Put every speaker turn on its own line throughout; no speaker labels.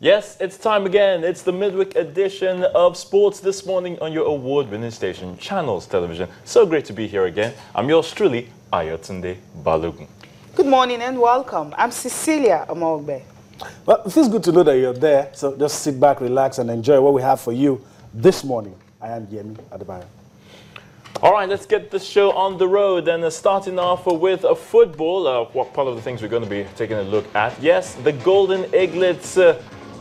Yes, it's time again. It's the midweek edition of Sports This Morning on your award-winning station, Channels Television. So great to be here again. I'm yours truly, Ayotunde Balogun.
Good morning and welcome. I'm Cecilia Amogbe.
Well, it feels good to know that you're there, so just sit back, relax, and enjoy what we have for you this morning. I am Yemi Adebayo.
All right, let's get this show on the road. And starting off with football, what part of the things we're going to be taking a look at. Yes, the Golden Eaglets.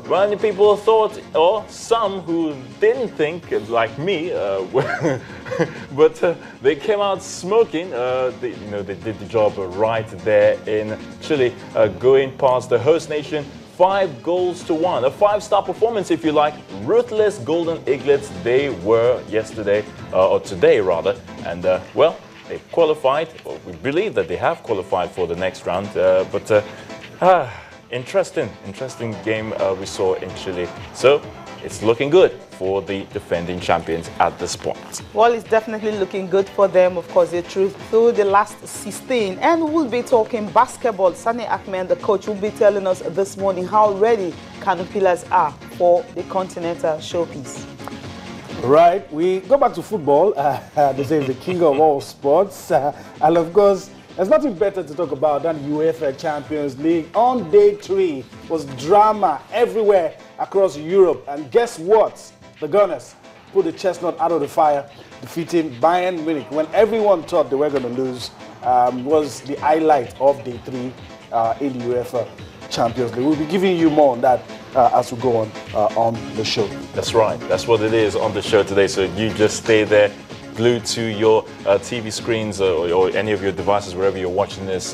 Many people thought, or some who didn't think, like me, but they came out smoking. They did the job right there in Chile, going past the host nation 5 goals to 1. A 5-star performance, if you like. Ruthless Golden Eaglets they were yesterday, or today rather, and well, they qualified. Well, we believe that they have qualified for the next round, Interesting game we saw in Chile. So it's looking good for the defending champions at this point.
Well, it's definitely looking good for them. Of course, they're through the last 16. And we'll be talking basketball. Sani Ahmed, the coach, will be telling us this morning how ready Kano Pillars are for the Continental Showpiece.
Right, we go back to football. They say the king of all sports. And of course, there's nothing better to talk about than UEFA Champions League. On day 3 was drama everywhere across Europe. And guess what? The Gunners put the chestnut out of the fire, defeating Bayern Munich when everyone thought they were going to lose. Was the highlight of day 3 in the UEFA Champions League. We'll be giving you more on that as we go on the show.
That's right. That's what it is on the show today. So you just stay there, glued to your TV screens or any of your devices, wherever you're watching this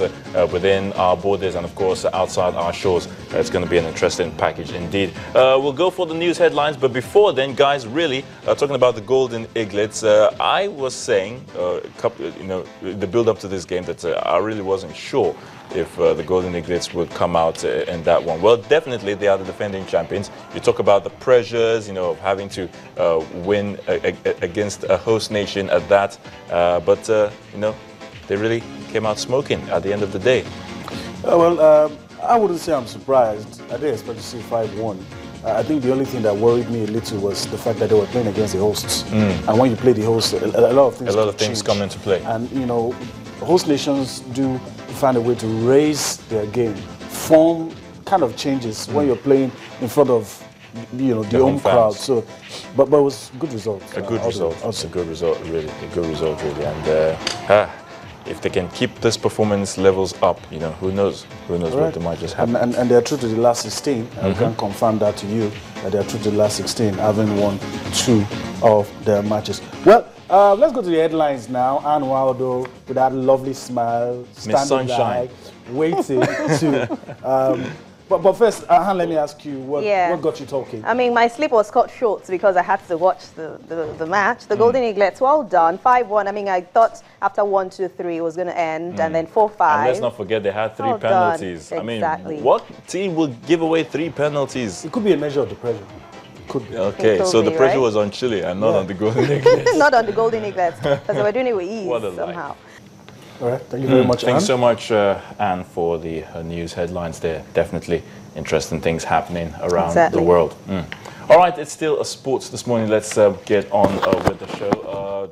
within our borders and, of course, outside our shores. It's going to be an interesting package indeed. We'll go for the news headlines, but before then, guys, really, talking about the Golden Eaglets, I was saying, the build-up to this game that I really wasn't sure if the Golden Eaglets would come out in that one. Well, definitely they are the defending champions. You talk about the pressures, of having to win against a host nation at that, but they really came out smoking at the end of the day.
I wouldn't say I'm surprised. I didn't expect to see 5-1. I think the only thing that worried me a little was the fact that they were playing against the hosts. And when you play the hosts, a lot of things come
into play.
And host nations do find a way to raise their game. Form kind of changes when you're playing in front of the home crowd. So, but it was a good result.
A good result. It's a good result, really. A good result, really. And if they can keep this performance levels up, who knows what they might just happen.
And they're true to the last 16. I can confirm that to you, that they're true to the last 16, having won 2 of their matches. Well, let's go to the headlines now. And Waldo, with that lovely smile, standing there, waiting to... But first, let me ask you, what got you talking?
I mean, my sleep was cut short because I had to watch the match. The Golden Eaglets, well done, 5-1. I mean, I thought after 1-2-3 it was going to end, and then 4-5.
And let's not forget they had 3 penalties.
Exactly.
I mean, what team will give away 3 penalties?
It could be a measure of the pressure. Could be.
Okay, so the pressure was on Chile and not on the Golden Eaglets.
Not on the Golden Eaglets, because they were doing it with ease somehow.
All right, thank you very much, Anne.
Thanks so much, Anne, for the news headlines there. Definitely interesting things happening around the world. All right, it's still a sports this morning. Let's get on with the show.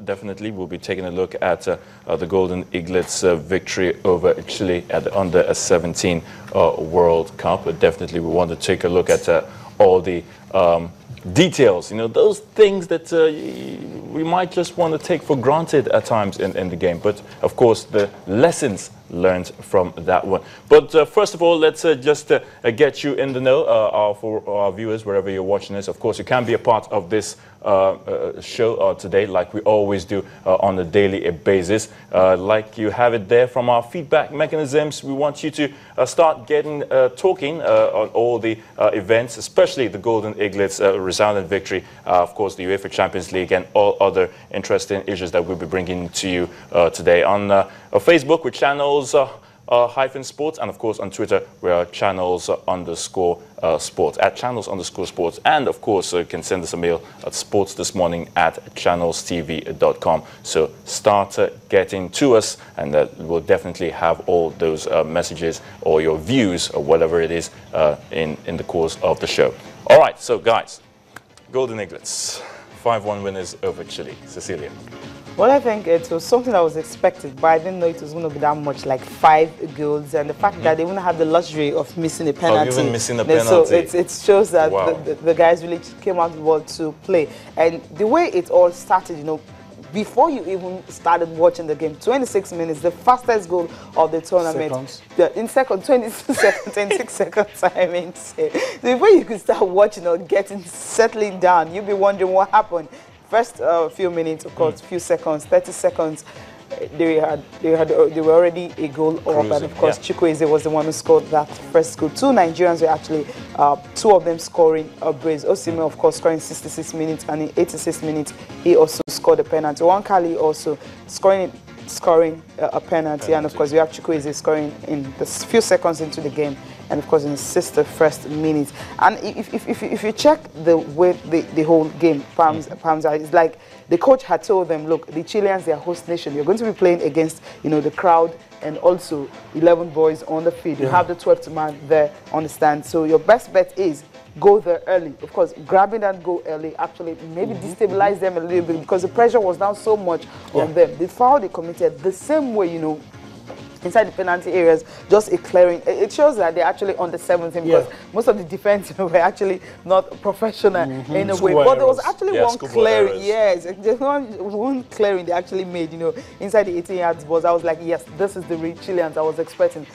Definitely, we'll be taking a look at the Golden Eaglets' victory over Chile at the Under-17 World Cup. Definitely, we want to take a look at all the details, those things that we might just want to take for granted at times in the game. But, of course, the lessons learned from that one. But first of all, let's just get you in the know for our viewers, wherever you're watching this. Of course, you can be a part of this show today, like we always do on a daily basis. Like you have it there from our feedback mechanisms, we want you to start getting talking on all the events, especially the Golden Eaglets' resounding victory, of course, the UEFA Champions League, and all other interesting issues that we'll be bringing to you today on Facebook with channels channels_sports, and of course on Twitter we are channels_sports, at channels_sports, and of course you can send us a mail at sportsthismorning@channelstv.com. So start getting to us, and we'll definitely have all those messages or your views or whatever it is in the course of the show. All right, so guys, Golden Eaglets, 5-1 winners over Chile. Cecilia.
Well, I think it was something that was expected, but I didn't know it was going to be that much, like 5 goals, and the fact that they wouldn't have the luxury of missing a penalty.
Oh, even missing a penalty.
So it shows that
Wow.
the guys really came out well to play. And the way it all started, you know, before you even started watching the game, 26 minutes, the fastest goal of the tournament. In 26 seconds, I mean. So before you could start watching or settling down, you'd be wondering what happened. First few minutes, of course, few seconds, 30 seconds, they were already a goal up, and of course, Chukwueze was the one who scored that first goal. 2 Nigerians were actually, 2 of them scoring a brace. Osimhen, of course, scoring 66 minutes, and in 86 minutes, he also scored a penalty. Wankali also scoring a penalty, and of course, we have Chukwueze scoring in the few seconds into the game, and of course in the 61st minute. And if you check the way the whole game pans out, it's like the coach had told them, look, the Chileans, they are host nation. You're going to be playing against, you know, the crowd and also 11 boys on the field. You have the 12th man there on the stand. So your best bet is go there early. Of course, grabbing that goal early actually maybe destabilize them a little bit, because the pressure was down so much on them. The foul they committed the same way, you know, inside the penalty areas, just a clearing. It shows that they're actually on the 7th team, because most of the defense were actually not professional in a way. But there was actually one clearing. Yes, there's one clearing they actually made, you know, inside the 18 yards box. I was like, yes, this is the real Chileans I was expecting.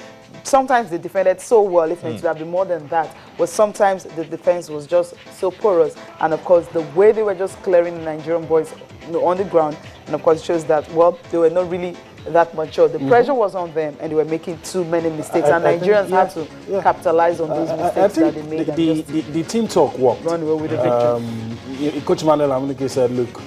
Sometimes they defended so well, if it would have been more than that, but sometimes the defense was just so porous. And of course, the way they were just clearing the Nigerian boys, you know, on the ground, and of course, it shows that, well, they were not really that mature. The pressure was on them, and they were making too many mistakes, and Nigerians had to capitalize on those mistakes that they made.
The team talk worked.
Run away with the victory.
Coach Manuel Amunike said, look,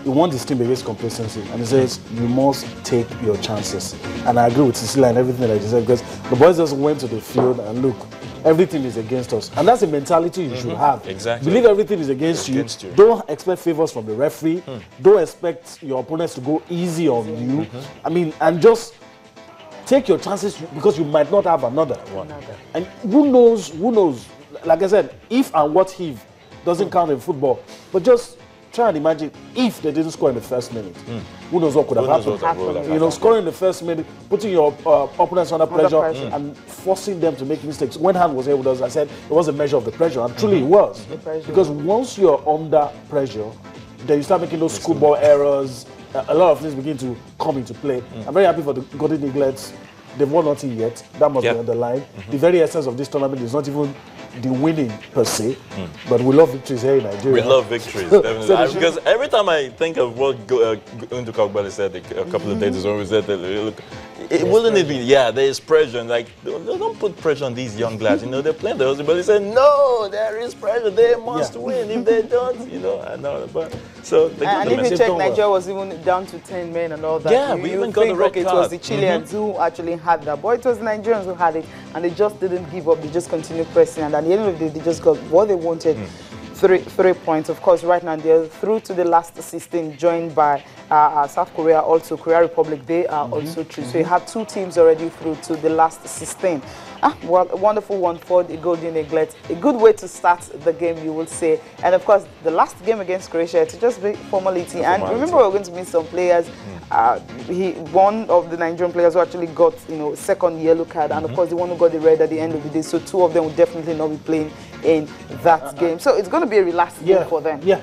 we want this team against complacency, and he says you must take your chances. And I agree with Cecilia and everything that he said, because the boys just went to the field and look, everything is against us, and that's the mentality you should have.
Exactly.
Believe everything is against you. Don't expect favors from the referee. Don't expect your opponents to go easy on you. I mean, and just take your chances, because you might not have another one. And who knows? Like I said, if and what if doesn't count in football, but just try and imagine if they didn't score in the first minute. Who knows what could have happened? You know, scoring in the first minute, putting your opponents under pressure and forcing them to make mistakes. When Han was here with us, I said it was a measure of the pressure, and truly it was. Because once you're under pressure, then you start making those schoolboy errors. A lot of things begin to come into play. I'm very happy for the Golden Eaglets. They've won nothing yet. That must be on the line. The very essence of this tournament is not even the winning per se, but we love victories here in Nigeria.
We love victories, definitely. Because every time I think of what Undu Kagbali said a couple of days ago, we said that, look, wouldn't it be, there is pressure, and like, don't put pressure on these young lads, you know, they're playing the hustle, but he said, no, there is pressure, they must win. If they don't, you know, but so they got
and if you check, Nigeria was even down to 10 men and all that.
Yeah, we even got the red card.
It was the Chileans who actually had that, but it was the Nigerians who had it, and they just didn't give up. They just continued pressing, and at the end of the day, they just got what they wanted. 3 points. Of course, right now they're through to the last 16, joined by South Korea, also Korea Republic. They are also through. So you have 2 teams already through to the last 16. Well, a wonderful one for the Golden Eaglets. A good way to start the game, you would say. And of course, the last game against Croatia, to just be formality. And remember, we're going to miss some players. One of the Nigerian players who actually got, you know, second yellow card, and of course the one who got the red at the end of the day. So 2 of them will definitely not be playing in that game. So it's going to be a relaxed game for them.
Yeah.